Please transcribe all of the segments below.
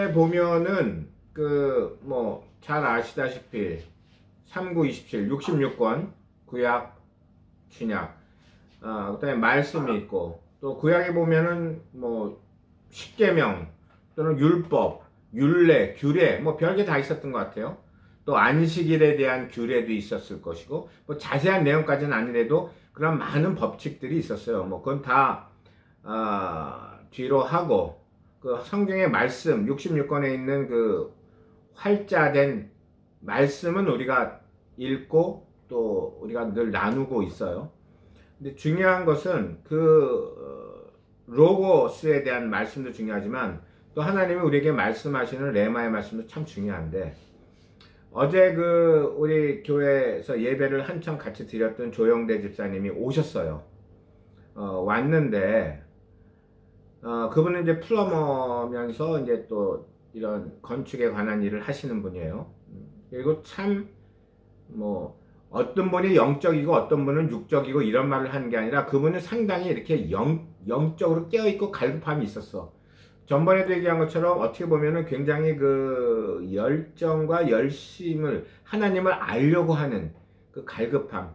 교회 보면은 그 뭐 잘 아시다시피 3927 66권 구약 신약, 그다음에 말씀이 있고, 또 구약에 보면은 뭐 십계명 또는 율법, 율례, 규례 뭐 별게 다 있었던 것 같아요. 또 안식일에 대한 규례도 있었을 것이고, 뭐 자세한 내용까지는 아니래도 그런 많은 법칙들이 있었어요. 뭐 그건 다 뒤로 하고, 그 성경의 말씀 66권에 있는 그 활자된 말씀은 우리가 읽고 또 우리가 늘 나누고 있어요. 근데 중요한 것은 그 로고스에 대한 말씀도 중요하지만, 또 하나님이 우리에게 말씀하시는 레마의 말씀도 참 중요한데, 어제 그 우리 교회에서 예배를 한참 같이 드렸던 조영대 집사님이 오셨어요. 왔는데 그분은 이제 플러머면서 이제 또 이런 건축에 관한 일을 하시는 분이에요. 그리고 참 뭐 어떤 분이 영적이고 어떤 분은 육적이고 이런 말을 하는 게 아니라, 그분은 상당히 이렇게 영적으로 깨어있고 갈급함이 있었어. 전번에도 얘기한 것처럼 어떻게 보면은 굉장히 그 열정과 열심을, 하나님을 알려고 하는 그 갈급함.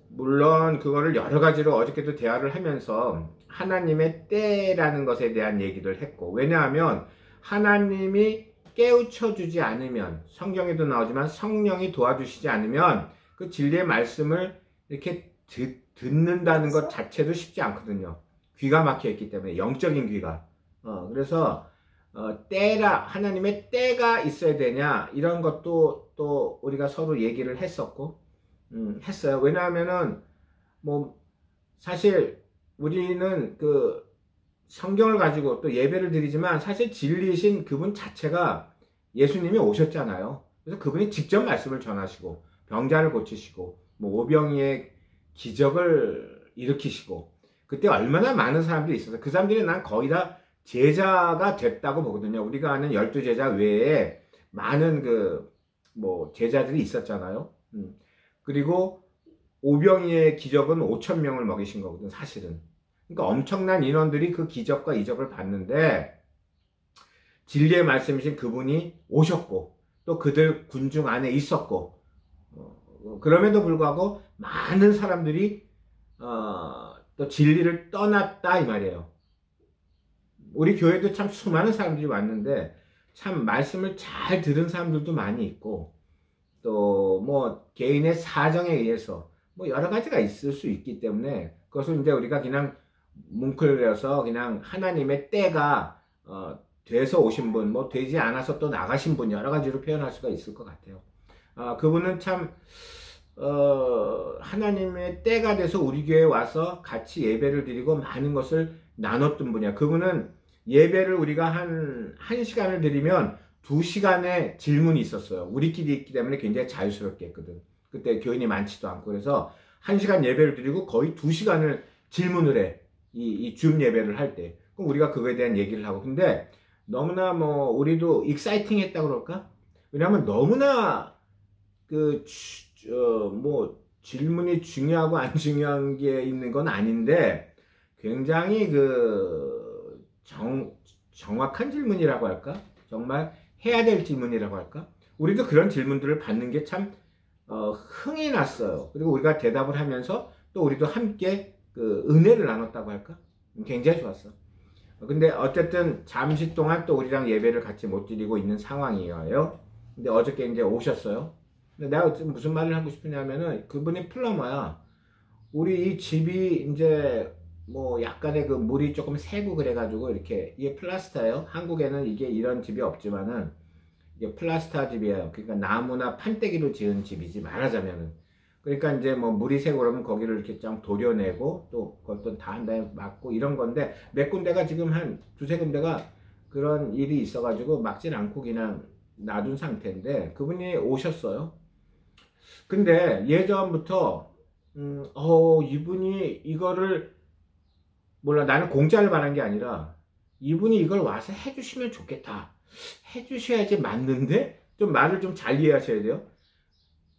물론 그거를 여러 가지로 어저께도 대화를 하면서 하나님의 때라는 것에 대한 얘기를 했고, 왜냐하면 하나님이 깨우쳐 주지 않으면, 성경에도 나오지만 성령이 도와주시지 않으면 그 진리의 말씀을 이렇게 듣는다는 것 자체도 쉽지 않거든요. 귀가 막혀 있기 때문에, 영적인 귀가. 그래서 때라, 하나님의 때가 있어야 되냐, 이런 것도 또 우리가 서로 얘기를 했었고 했어요. 왜냐하면은 뭐 사실 우리는 그 성경을 가지고 또 예배를 드리지만, 사실 진리이신 그분 자체가 예수님이 오셨잖아요. 그래서 그분이 직접 말씀을 전하시고 병자를 고치시고 뭐 오병이의 기적을 일으키시고, 그때 얼마나 많은 사람들이 있어서 그 사람들이 난 거의 다 제자가 됐다고 보거든요. 우리가 아는 12제자 외에 많은 그 뭐 제자들이 있었잖아요. 그리고 오병이의 기적은 5,000명을 먹이신 거거든, 사실은. 그러니까 엄청난 인원들이 그 기적과 이적을 봤는데, 진리의 말씀이신 그분이 오셨고 또 그들 군중 안에 있었고, 그럼에도 불구하고 많은 사람들이 또 진리를 떠났다 이 말이에요. 우리 교회도 참 수많은 사람들이 왔는데, 참 말씀을 잘 들은 사람들도 많이 있고, 또 뭐 개인의 사정에 의해서 뭐 여러 가지가 있을 수 있기 때문에, 그것을 이제 우리가 그냥 뭉클려서 그냥 하나님의 때가 돼서 오신 분, 뭐 되지 않아서 또 나가신 분, 여러 가지로 표현할 수가 있을 것 같아요. 그분은 참 하나님의 때가 돼서 우리 교회에 와서 같이 예배를 드리고 많은 것을 나눴던 분이야. 그분은 예배를 우리가 한 시간을 드리면 2시간의 질문이 있었어요. 우리끼리 있기 때문에 굉장히 자유스럽게 했거든. 그때 교인이 많지도 않고. 그래서 1시간 예배를 드리고 거의 2시간을 질문을 해. 이 줌 예배를 할 때. 그럼 우리가 그거에 대한 얘기를 하고. 근데 너무나 뭐 우리도 익사이팅 했다고 그럴까? 왜냐면 너무나 뭐 질문이 중요하고 안 중요한 게 있는 건 아닌데, 굉장히 정확한 질문이라고 할까? 정말 해야 될 질문이라고 할까? 우리도 그런 질문들을 받는 게 참 흥이 났어요. 그리고 우리가 대답을 하면서 또 우리도 함께 그 은혜를 나눴다고 할까? 굉장히 좋았어. 근데 어쨌든 잠시 동안 또 우리랑 예배를 같이 못 드리고 있는 상황이에요. 근데 어저께 이제 오셨어요. 근데 내가 무슨 말을 하고 싶으냐면은, 그분이 플러머야. 우리 이 집이 이제 뭐 약간의 그 물이 조금 새고 그래가지고, 이렇게 이게 플라스타예요. 한국에는 이게 이런 집이 없지만은 이게 플라스타 집이에요. 그러니까 나무나 판때기로 지은 집이지, 말하자면은. 그러니까 이제 뭐 물이 새고 그러면 거기를 이렇게 좀 도려내고 또 그것도 다 한 다음에 막고 이런 건데, 몇 군데가 지금 한 2-3군데가 그런 일이 있어가지고 막진 않고 그냥 놔둔 상태인데, 그분이 오셨어요. 근데 예전부터 이분이 이거를, 몰라, 나는 공짜를 바란 게 아니라 이분이 이걸 와서 해주시면 좋겠다, 해주셔야지 맞는데, 좀 말을 좀 잘 이해하셔야 돼요.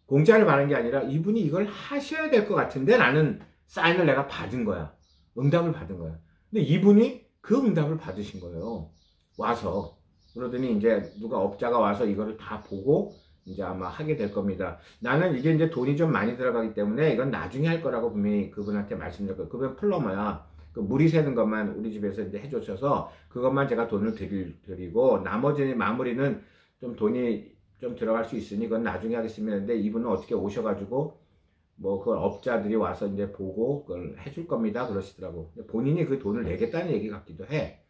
공짜를 바란 게 아니라 이분이 이걸 하셔야 될 것 같은데 라는 사인을 내가 받은 거야. 응답을 받은 거야. 근데 이분이 그 응답을 받으신 거예요. 와서. 그러더니 이제 누가 업자가 와서 이거를 다 보고 이제 아마 하게 될 겁니다. 나는 이게 이제 돈이 좀 많이 들어가기 때문에 이건 나중에 할 거라고 분명히 그분한테 말씀드릴 거예요. 그분 플러머야. 그 물이 새는 것만 우리 집에서 이제 해주셔서 그것만 제가 돈을 드리고 나머지 마무리는 좀 돈이 좀 들어갈 수 있으니 그건 나중에 하겠습니다. 근데 이분은 어떻게 오셔가지고 뭐 그걸 업자들이 와서 이제 보고 그걸 해줄 겁니다 그러시더라고. 본인이 그 돈을 내겠다는 얘기 같기도 해.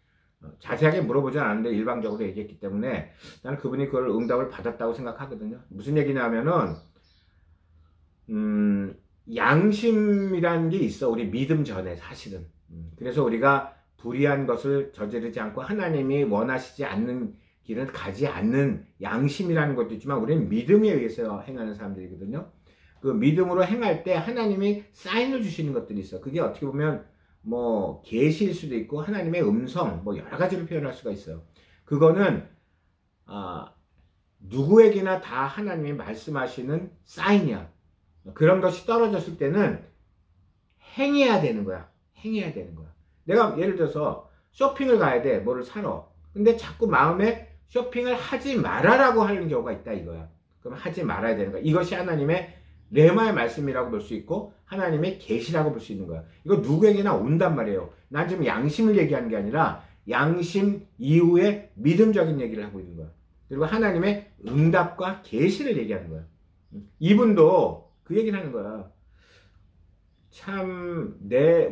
자세하게 물어보지 않았는데 일방적으로 얘기했기 때문에 나는 그분이 그걸 응답을 받았다고 생각하거든요. 무슨 얘기냐면은 양심이라는 게 있어. 우리 믿음 전에 사실은. 그래서 우리가 불의한 것을 저지르지 않고 하나님이 원하시지 않는 길은 가지 않는 양심이라는 것도 있지만 우리는 믿음에 의해서 행하는 사람들이거든요. 그 믿음으로 행할 때 하나님이 사인을 주시는 것들이 있어. 그게 어떻게 보면 뭐 계시일 수도 있고 하나님의 음성 뭐 여러 가지로 표현할 수가 있어요. 그거는 누구에게나 다 하나님이 말씀하시는 사인이야. 그런 것이 떨어졌을 때는 행해야 되는 거야. 행해야 되는 거야. 내가 예를 들어서 쇼핑을 가야 돼. 뭐를 사러. 근데 자꾸 마음에 쇼핑을 하지 말아라고 하는 경우가 있다 이거야. 그럼 하지 말아야 되는 거야. 이것이 하나님의 레마의 말씀이라고 볼 수 있고 하나님의 계시라고 볼 수 있는 거야. 이거 누구에게나 온단 말이에요. 난 지금 양심을 얘기하는 게 아니라 양심 이후에 믿음적인 얘기를 하고 있는 거야. 그리고 하나님의 응답과 계시를 얘기하는 거야. 이분도 그 얘기를 하는 거야. 참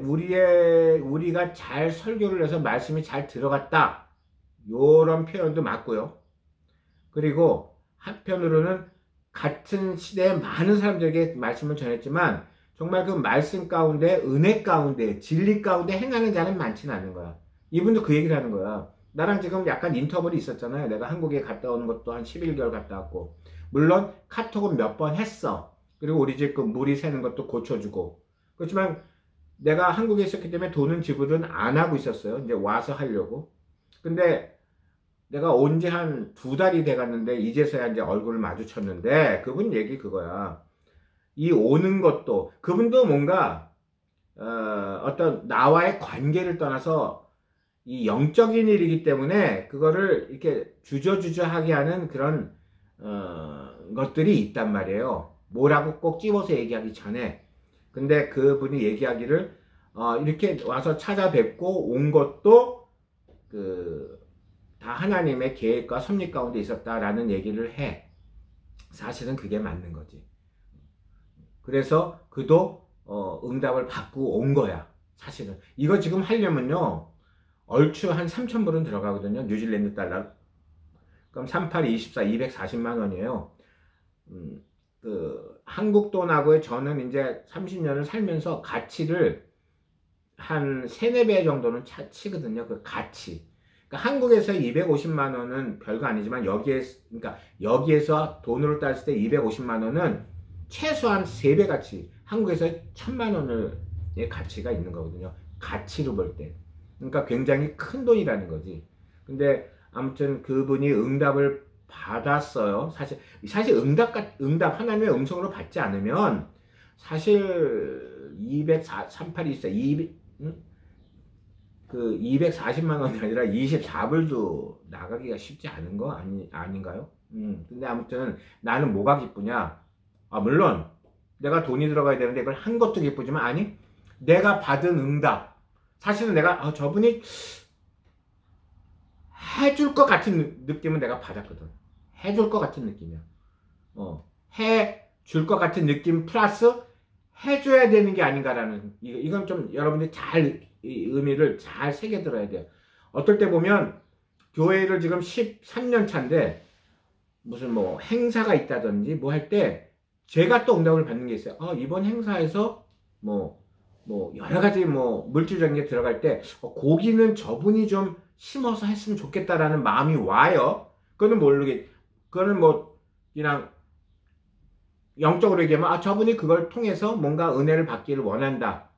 우리가 잘 설교를 해서 말씀이 잘 들어갔다. 요런 표현도 맞고요. 그리고 한편으로는 같은 시대에 많은 사람들에게 말씀을 전했지만 정말 그 말씀 가운데 은혜 가운데 진리 가운데 행하는 자는 많지는 않은 거야. 이분도 그 얘기를 하는 거야. 나랑 지금 약간 인터벌이 있었잖아요. 내가 한국에 갔다 오는 것도 한 11개월 갔다 왔고 물론 카톡은 몇 번 했어. 그리고 우리 집 그 물이 새는 것도 고쳐주고 그렇지만 내가 한국에 있었기 때문에 돈은 지불은 안 하고 있었어요. 이제 와서 하려고. 근데 내가 온 지 한 2달이 돼 갔는데 이제서야 이제 얼굴을 마주쳤는데 그분 얘기 그거야. 이 오는 것도 그분도 뭔가 어떤 나와의 관계를 떠나서 이 영적인 일이기 때문에 그거를 이렇게 주저주저하게 하는 그런 것들이 있단 말이에요. 뭐라고 꼭 찝어서 얘기하기 전에. 근데 그분이 얘기하기를 이렇게 와서 찾아뵙고 온 것도 다 하나님의 계획과 섭리 가운데 있었다라는 얘기를 해. 사실은 그게 맞는 거지. 그래서 그도 응답을 받고 온 거야. 사실은. 이거 지금 하려면요. 얼추 한 3,000불은 들어가거든요. 뉴질랜드 달러. 그럼 38, 24, 240만 원이에요. 한국 돈하고 저는 이제 30년을 살면서 가치를 한 3, 4배 정도는 치거든요. 그 가치. 그러니까 한국에서 250만 원은 별거 아니지만 여기에서 돈으로 따졌을 때 250만 원은 최소한 3배 가치. 한국에서 1,000만 원의 가치가 있는 거거든요. 가치로 볼 때. 그러니까 굉장히 큰 돈이라는 거지. 근데 아무튼 그분이 응답을 받았어요. 사실 응답 하나님의 음성으로 받지 않으면 사실 238이 있어. 240만 원이 아니라 24불도 나가기가 쉽지 않은 거 아닌가요? 근데 아무튼 나는 뭐가 기쁘냐? 물론 내가 돈이 들어가야 되는데 이걸 한 것도 기쁘지만 아니 내가 받은 응답 사실은 내가 저분이 해줄 것 같은 느낌은 내가 받았거든. 해줄 것 같은 느낌이야. 해줄 것 같은 느낌 플러스 해줘야 되는 게 아닌가라는 이건 좀 여러분들이 잘 의미를 잘 새겨들어야 돼요. 어떨 때 보면 교회를 지금 13년 차인데 무슨 뭐 행사가 있다든지 뭐 할 때 제가 또 응답을 받는 게 있어요. 이번 행사에서 뭐 여러 가지 뭐 물질적인 게 들어갈 때 고기는 저분이 좀 심어서 했으면 좋겠다라는 마음이 와요. 그거는 뭐 그냥 영적으로 얘기하면 저분이 그걸 통해서 뭔가 은혜를 받기를 원한다.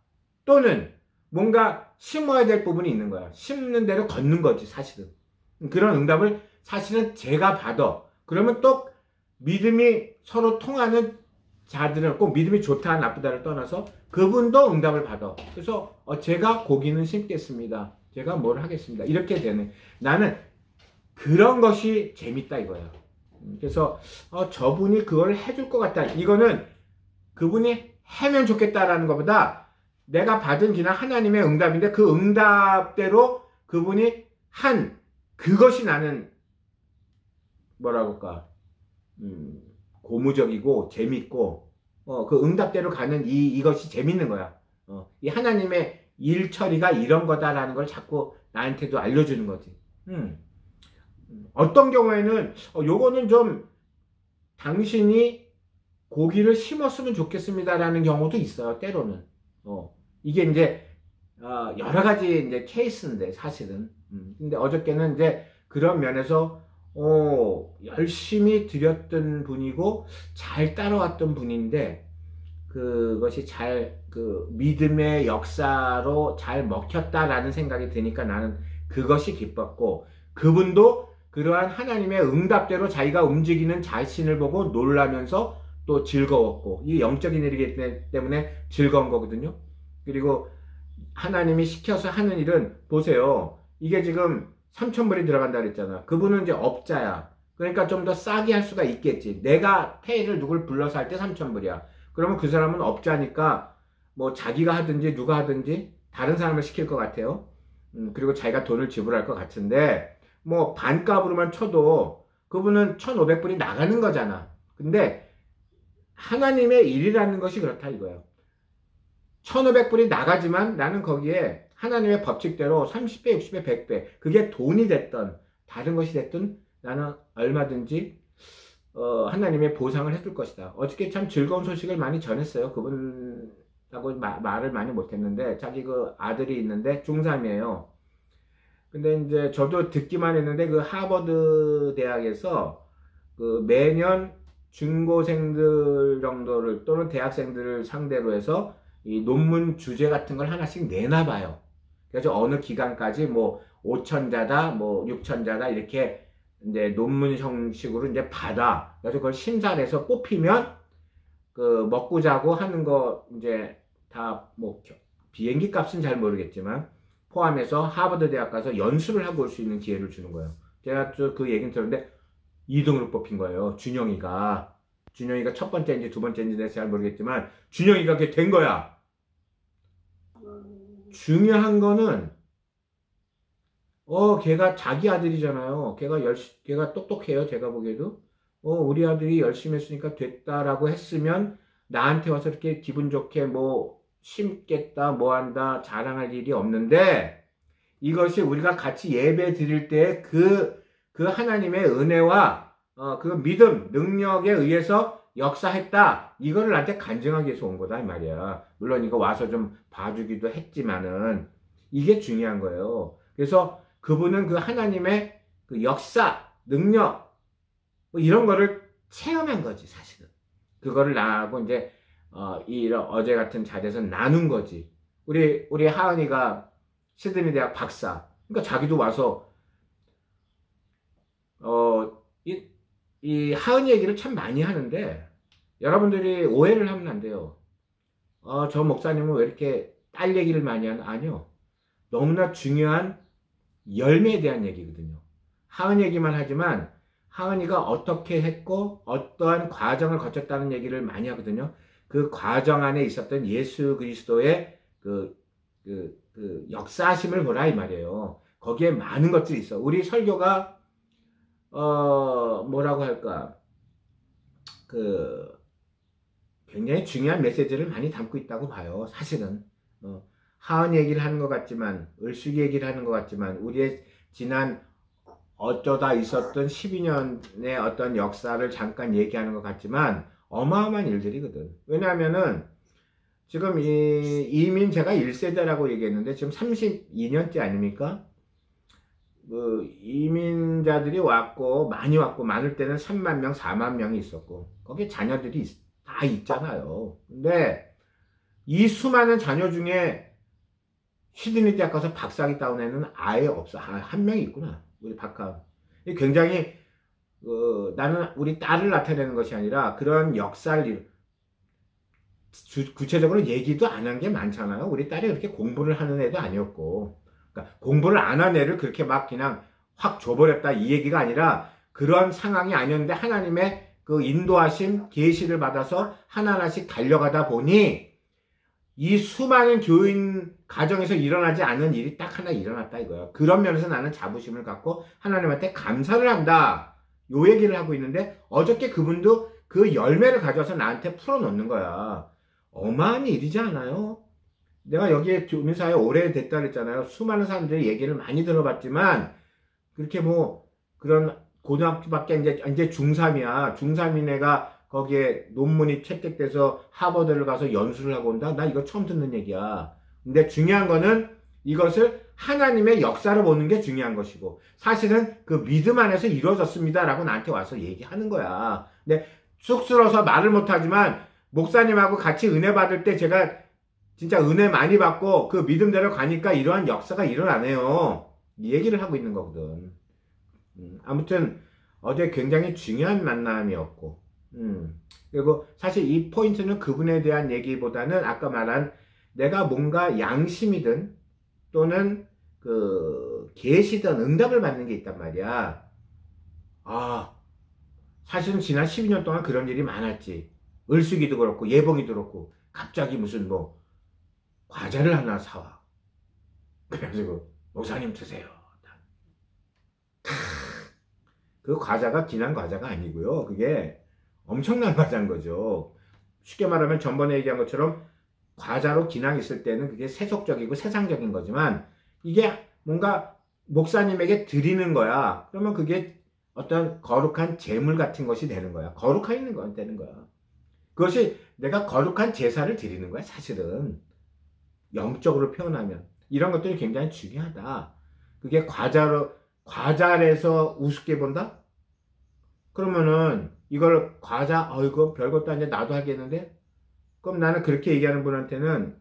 또는 뭔가 심어야 될 부분이 있는 거야. 심는 대로 걷는 거지 사실은. 그런 응답을 사실은 제가 받아. 그러면 또 믿음이 서로 통하는 자들은 꼭 믿음이 좋다 나쁘다를 떠나서 그분도 응답을 받아. 그래서 제가 고기는 심겠습니다. 제가 뭘 하겠습니다. 이렇게 되네. 나는 그런 것이 재밌다 이거야. 그래서 저분이 그걸 해줄 것 같다. 이거는 그분이 하면 좋겠다라는 것보다 내가 받은 그냥 하나님의 응답인데 그 응답대로 그분이 한 그것이 나는 뭐라고 할까 고무적이고 재밌고 그 응답대로 가는 이것이 재밌는 거야. 이 하나님의 일 처리가 이런 거다라는 걸 자꾸 나한테도 알려주는 거지. 어떤 경우에는 요거는 좀 당신이 고기를 심었으면 좋겠습니다라는 경우도 있어요. 때로는. 이게 이제 여러 가지 이제 케이스인데 사실은. 근데 어저께는 이제 그런 면에서 열심히 드렸던 분이고 잘 따라왔던 분인데 그것이 잘 그 믿음의 역사로 잘 먹혔다라는 생각이 드니까 나는 그것이 기뻤고 그분도 그러한 하나님의 응답대로 자기가 움직이는 자신을 보고 놀라면서 또 즐거웠고 이 영적인 일이기 때문에 즐거운 거거든요. 그리고 하나님이 시켜서 하는 일은 보세요. 이게 지금 3,000불이 들어간다 그랬잖아. 그분은 이제 업자야. 그러니까 좀 더 싸게 할 수가 있겠지. 내가 페이를 누굴 불러서 할 때 3,000불이야. 그러면 그 사람은 업자니까 뭐 자기가 하든지 누가 하든지 다른 사람을 시킬 것 같아요. 그리고 자기가 돈을 지불할 것 같은데 뭐 반값으로만 쳐도 그분은 1,500불이 나가는 거잖아. 근데 하나님의 일이라는 것이 그렇다 이거예요. 1,500불이 나가지만 나는 거기에 하나님의 법칙대로 30배, 60배, 100배 그게 돈이 됐던 다른 것이 됐든 나는 얼마든지 하나님의 보상을 해줄 것이다. 어저께 참 즐거운 소식을 많이 전했어요. 그분하고 말을 많이 못했는데 자기 그 아들이 있는데 중3이에요. 근데 이제 저도 듣기만 했는데 그 하버드 대학에서 그 매년 중고생들 정도를 또는 대학생들을 상대로 해서 이 논문 주제 같은 걸 하나씩 내나 봐요. 그래서 어느 기간까지 뭐 5천자다, 뭐 6천자다 이렇게 이제 논문 형식으로 이제 받아. 그래서 그걸 심사를 해서 뽑히면 그 먹고 자고 하는 거 이제 다 뭐 비행기 값은 잘 모르겠지만 포함해서 하버드 대학 가서 연수를 하고 올 수 있는 기회를 주는 거예요. 제가 그 얘기는 들었는데 2등으로 뽑힌 거예요. 준영이가 첫 번째인지 두 번째인지 잘 모르겠지만 준영이가 그게 된 거야. 중요한 거는 걔가 자기 아들이잖아요. 걔가 똑똑해요. 제가 보기에도 우리 아들이 열심히 했으니까 됐다라고 했으면 나한테 와서 이렇게 기분 좋게 뭐 심겠다 뭐 한다 자랑할 일이 없는데 이것이 우리가 같이 예배 드릴 때 그 하나님의 은혜와 그 믿음 능력에 의해서 역사했다 이거를 나한테 간증하기 위해서 온 거다 이 말이야. 물론 이거 와서 좀 봐주기도 했지만은 이게 중요한 거예요. 그래서 그분은 그 하나님의 그 역사 능력 뭐 이런 거를 체험한 거지 사실은. 그거를 나하고 이제 이런 어제 같은 자리에서 나눈 거지. 우리 하은이가 시드니 대학 박사. 그러니까 자기도 와서 이 하은이 얘기를 참 많이 하는데 여러분들이 오해를 하면 안 돼요. 저 목사님은 왜 이렇게 딸 얘기를 많이 하나? 아니요. 너무나 중요한 열매에 대한 얘기거든요. 하은 얘기만 하지만 하은이가 어떻게 했고 어떠한 과정을 거쳤다는 얘기를 많이 하거든요. 그 과정 안에 있었던 예수 그리스도의 그 역사하심을 보라 이 말이에요. 거기에 많은 것들이 있어. 우리 설교가 뭐라고 할까 굉장히 중요한 메시지를 많이 담고 있다고 봐요. 사실은 하은 얘기를 하는 것 같지만 을숙이 얘기를 하는 것 같지만 우리의 지난 어쩌다 있었던 12년의 어떤 역사를 잠깐 얘기하는 것 같지만 어마어마한 일들이거든. 왜냐하면은 지금 이민 제가 1세대라고 얘기했는데 지금 32년째 아닙니까? 이민자들이 왔고 많이 왔고 많을 때는 3만 명, 4만 명이 있었고 거기에 자녀들이 다 있잖아요. 근데 이 수많은 자녀 중에 시드니 대학 가서 박사학위 따온 애는 아예 없어. 한 명이 있구나. 우리 박하. 굉장히 나는 우리 딸을 나타내는 것이 아니라 그런 역사를 구체적으로 얘기도 안 한 게 많잖아요. 우리 딸이 그렇게 공부를 하는 애도 아니었고 그러니까 공부를 안 한 애를 그렇게 막 그냥 확 줘버렸다 이 얘기가 아니라 그런 상황이 아니었는데 하나님의 그 인도하심 계시를 받아서 하나하나씩 달려가다 보니 이 수많은 교인 가정에서 일어나지 않은 일이 딱 하나 일어났다 이거야. 그런 면에서 나는 자부심을 갖고 하나님한테 감사를 한다 요 얘기를 하고 있는데, 어저께 그분도 그 열매를 가져와서 나한테 풀어놓는 거야. 어마어마한 일이지 않아요? 내가 여기에 교민사에 오래됐다 그랬잖아요. 수많은 사람들이 얘기를 많이 들어봤지만 그렇게 뭐 그런 고등학교밖에 이제 중3이야. 중3인 애가 거기에 논문이 채택돼서 하버드를 가서 연수를 하고 온다? 나 이거 처음 듣는 얘기야. 근데 중요한 거는 이것을 하나님의 역사를 보는 게 중요한 것이고, 사실은 그 믿음 안에서 이루어졌습니다 라고 나한테 와서 얘기하는 거야. 근데 쑥스러워서 말을 못하지만 목사님하고 같이 은혜 받을 때 제가 진짜 은혜 많이 받고 그 믿음대로 가니까 이러한 역사가 일어나네요. 이 얘기를 하고 있는 거거든. 아무튼 어제 굉장히 중요한 만남이었고, 그리고 사실 이 포인트는 그분에 대한 얘기보다는 아까 말한 내가 뭔가 양심이든 또는 그 계시든 응답을 받는 게 있단 말이야. 아, 사실은 지난 12년 동안 그런 일이 많았지. 을수기도 그렇고 예봉이도 그렇고 갑자기 무슨 뭐 과자를 하나 사와. 그래가지고 목사님 드세요. 그 과자가 기난 과자가 아니고요. 그게 엄청난 과자인 거죠. 쉽게 말하면 전번에 얘기한 것처럼 과자로 기năng 있을 때는 그게 세속적이고 세상적인 거지만 이게 뭔가 목사님에게 드리는 거야. 그러면 그게 어떤 거룩한 제물 같은 것이 되는 거야. 거룩한 있는 건 되는 거야. 그것이 내가 거룩한 제사를 드리는 거야. 사실은 영적으로 표현하면 이런 것들이 굉장히 중요하다. 그게 과자에서 우습게 본다? 그러면은 이걸 과자, 이거 별것도 아닌데 나도 하겠는데? 그럼 나는 그렇게 얘기하는 분한테는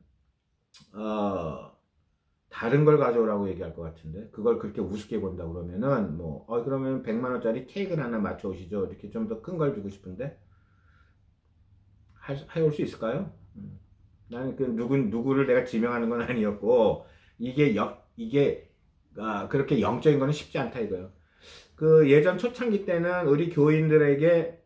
다른 걸 가져오라고 얘기할 것 같은데, 그걸 그렇게 우습게 본다 그러면은 뭐 그러면 100만원짜리 케이크를 하나 맞춰 오시죠. 이렇게 좀 더 큰 걸 주고 싶은데 해올 수 있을까요? 나는 그 누구를 내가 지명하는 건 아니었고, 이게 그렇게 영적인 거는 쉽지 않다 이거예요. 그 예전 초창기 때는 우리 교인들에게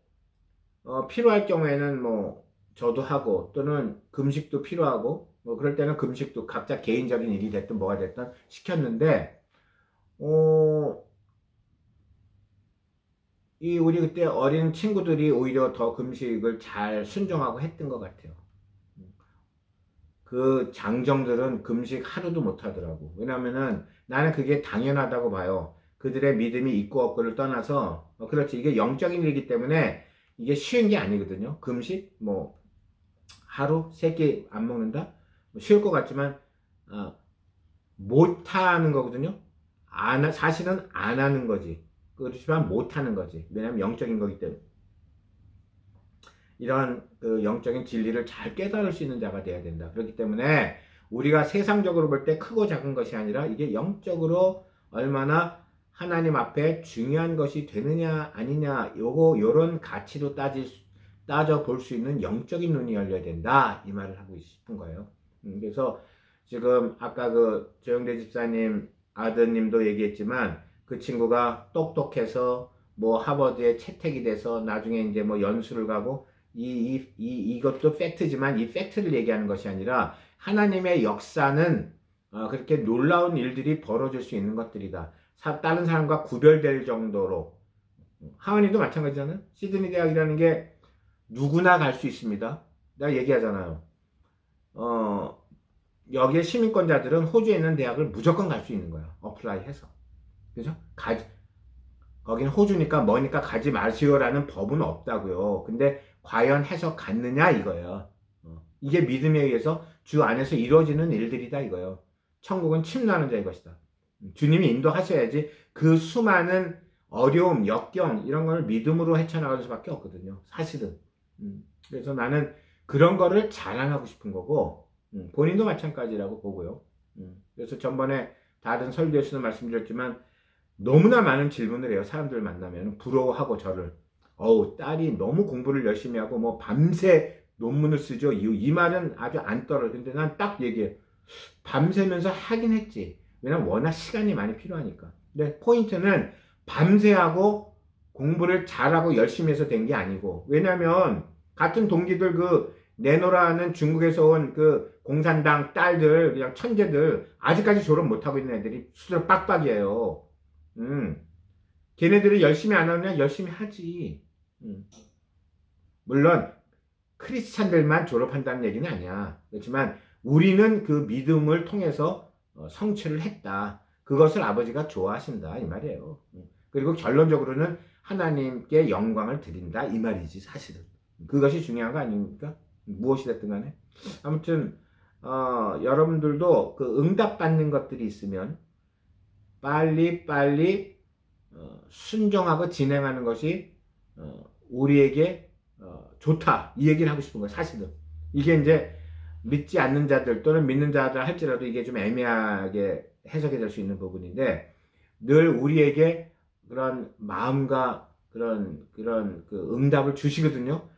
필요할 경우에는 뭐 저도 하고 또는 금식도 필요하고 뭐 그럴 때는 금식도 각자 개인적인 일이 됐든 뭐가 됐든 시켰는데, 우리 그때 어린 친구들이 오히려 더 금식을 잘 순종하고 했던 것 같아요. 그 장정들은 금식 하루도 못 하더라고. 왜냐면은 나는 그게 당연하다고 봐요. 그들의 믿음이 있고 없고를 떠나서, 그렇지, 이게 영적인 일이기 때문에 이게 쉬운 게 아니거든요. 금식 뭐 하루 3끼 안 먹는다? 쉬울 것 같지만 못 하는 거거든요. 사실은 안 하는 거지. 그렇지만 못 하는 거지. 왜냐면 영적인 거기 때문에. 이런 그 영적인 진리를 잘 깨달을 수 있는 자가 돼야 된다. 그렇기 때문에 우리가 세상적으로 볼 때 크고 작은 것이 아니라 이게 영적으로 얼마나 하나님 앞에 중요한 것이 되느냐 아니냐, 요런 가치로 따져 볼 수 있는 영적인 눈이 열려야 된다, 이 말을 하고 싶은 거예요. 그래서 지금 아까 그 조영대 집사님 아드님도 얘기했지만 그 친구가 똑똑해서 뭐 하버드에 채택이 돼서 나중에 이제 뭐 연수를 가고, 이것도 팩트지만 이 팩트를 얘기하는 것이 아니라 하나님의 역사는 그렇게 놀라운 일들이 벌어질 수 있는 것들이다. 다른 사람과 구별될 정도로. 하은이도 마찬가지잖아요. 시드니 대학이라는 게 누구나 갈 수 있습니다. 내가 얘기하잖아요. 여기에 시민권자들은 호주에 있는 대학을 무조건 갈 수 있는 거야. 어플라이 해서. 그죠? 거기는 호주니까 머니까 가지 마시오라는 법은 없다고요. 근데 과연 해서 갔느냐 이거예요. 이게 믿음에 의해서 주 안에서 이루어지는 일들이다 이거예요. 천국은 침노하는 자의 것이다. 주님이 인도하셔야지 그 수많은 어려움, 역경 이런 걸 믿음으로 헤쳐나갈 수밖에 없거든요. 사실은. 그래서 나는 그런 거를 자랑하고 싶은 거고, 본인도 마찬가지라고 보고요. 그래서 전번에 다른 설교에서도 말씀드렸지만 너무나 많은 질문을 해요. 사람들 만나면 부러워하고 저를. 딸이 너무 공부를 열심히 하고 뭐 밤새 논문을 쓰죠. 이 말은 아주 안 떨어져. 근데 난 딱 얘기해. 밤새면서 하긴 했지. 왜냐면 워낙 시간이 많이 필요하니까. 근데 포인트는 밤새 하고 공부를 잘하고 열심히 해서 된 게 아니고, 왜냐면 같은 동기들 그 내노라는 중국에서 온 그 공산당 딸들 그냥 천재들 아직까지 졸업 못하고 있는 애들이 수두룩 빡빡이에요. 걔네들이 열심히 안 하느냐? 열심히 하지. 물론 크리스찬들만 졸업한다는 얘기는 아니야. 그렇지만 우리는 그 믿음을 통해서 성취를 했다. 그것을 아버지가 좋아하신다 이 말이에요. 그리고 결론적으로는 하나님께 영광을 드린다 이 말이지 사실은. 그것이 중요한 거 아닙니까? 무엇이 됐든 간에. 아무튼 여러분들도 그 응답받는 것들이 있으면 빨리 순종하고 진행하는 것이 우리에게 좋다 이 얘기를 하고 싶은 거예요. 사실은 이게 이제 믿지 않는 자들 또는 믿는 자들 할지라도 이게 좀 애매하게 해석이 될 수 있는 부분인데, 늘 우리에게 그런 마음과 그런 그 응답을 주시거든요.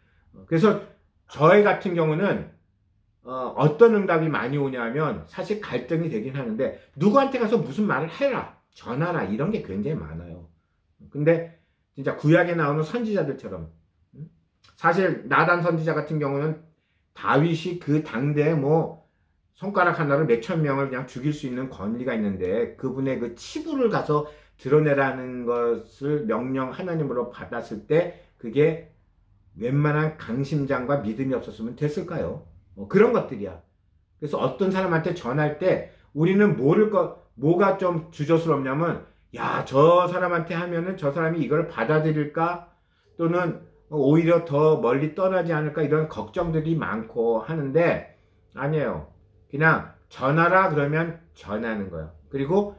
그래서 저희 같은 경우는 어떤 응답이 많이 오냐면 사실 갈등이 되긴 하는데, 누구한테 가서 무슨 말을 해라 전하라 이런 게 굉장히 많아요. 근데 진짜 구약에 나오는 선지자들처럼, 사실 나단 선지자 같은 경우는 다윗이 그 당대에 뭐 손가락 하나로 몇천 명을 그냥 죽일 수 있는 권리가 있는데, 그분의 그 치부를 가서 드러내라는 것을 명령 하나님으로 받았을 때 그게 웬만한 강심장과 믿음이 없었으면 됐을까요? 그런 것들이야. 그래서 어떤 사람한테 전할 때 우리는 뭐가 좀 주저스럽냐면, 야, 저 사람한테 하면은 저 사람이 이걸 받아들일까? 또는 오히려 더 멀리 떠나지 않을까? 이런 걱정들이 많고 하는데, 아니에요. 그냥 전하라 그러면 전하는 거예요. 그리고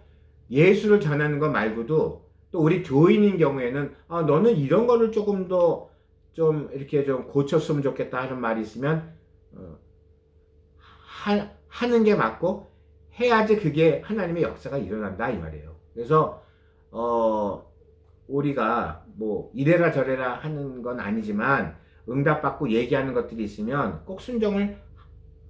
예수를 전하는 것 말고도 또 우리 교인인 경우에는 너는 이런 거를 조금 더 좀 이렇게 좀 고쳤으면 좋겠다 하는 말이 있으면 하는 게 맞고 해야지 그게 하나님의 역사가 일어난다 이 말이에요. 그래서 우리가 뭐 이래라 저래라 하는 건 아니지만 응답받고 얘기하는 것들이 있으면 꼭 순종을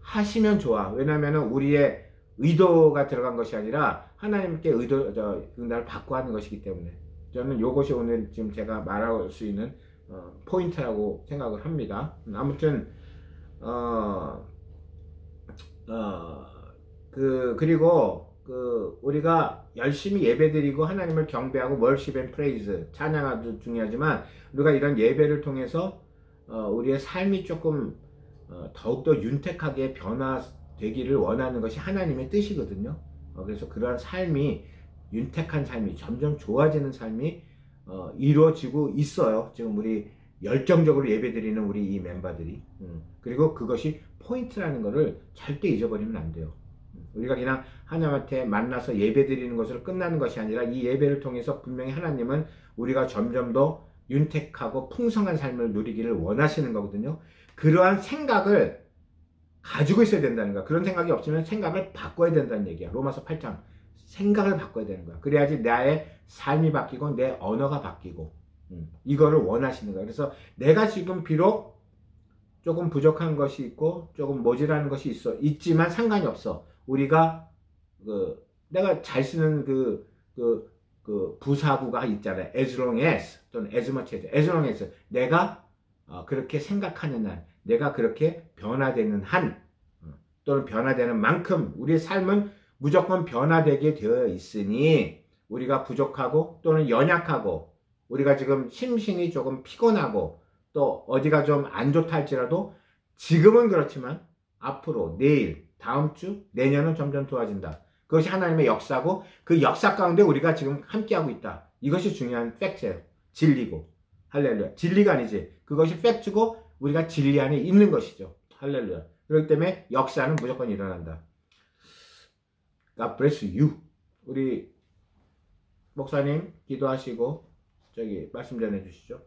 하시면 좋아. 왜냐하면 우리의 의도가 들어간 것이 아니라 하나님께 응답을 받고 하는 것이기 때문에, 저는 이것이 오늘 지금 제가 말할 수 있는 포인트라고 생각을 합니다. 아무튼 그리고 우리가 열심히 예배드리고 하나님을 경배하고 월십 앤 프레이즈 찬양도 중요하지만, 우리가 이런 예배를 통해서 우리의 삶이 조금 더욱더 윤택하게 변화되기를 원하는 것이 하나님의 뜻이거든요. 그래서 그러한 삶이, 윤택한 삶이, 점점 좋아지는 삶이 이루어지고 있어요. 지금 우리 열정적으로 예배드리는 우리 이 멤버들이. 그리고 그것이 포인트라는 것을 절대 잊어버리면 안 돼요. 우리가 그냥 하나님한테 만나서 예배드리는 것으로 끝나는 것이 아니라, 이 예배를 통해서 분명히 하나님은 우리가 점점 더 윤택하고 풍성한 삶을 누리기를 원하시는 거거든요. 그러한 생각을 가지고 있어야 된다는 거야. 그런 생각이 없으면 생각을 바꿔야 된다는 얘기야. 로마서 8장. 생각을 바꿔야 되는 거야. 그래야지 나의 삶이 바뀌고 내 언어가 바뀌고, 이거를 원하시는 거야. 그래서 내가 지금 비록 조금 부족한 것이 있고 조금 모자라는 것이 있지만 상관이 없어. 우리가 내가 잘 쓰는 부사구가 있잖아요. as long as 또는 as much as long as 내가 그렇게 생각하는 한, 내가 그렇게 변화되는 한, 또는 변화되는 만큼 우리의 삶은 무조건 변화되게 되어 있으니, 우리가 부족하고 또는 연약하고 우리가 지금 심신이 조금 피곤하고 또 어디가 좀 안 좋다 할지라도, 지금은 그렇지만 앞으로 내일, 다음 주, 내년은 점점 좋아진다. 그것이 하나님의 역사고, 그 역사 가운데 우리가 지금 함께하고 있다. 이것이 중요한 팩트예요. 진리고. 할렐루야. 진리가 아니지. 그것이 팩트고 우리가 진리 안에 있는 것이죠. 할렐루야. 그렇기 때문에 역사는 무조건 일어난다. God bless you. 우리 목사님 기도하시고 말씀 전해 주시죠.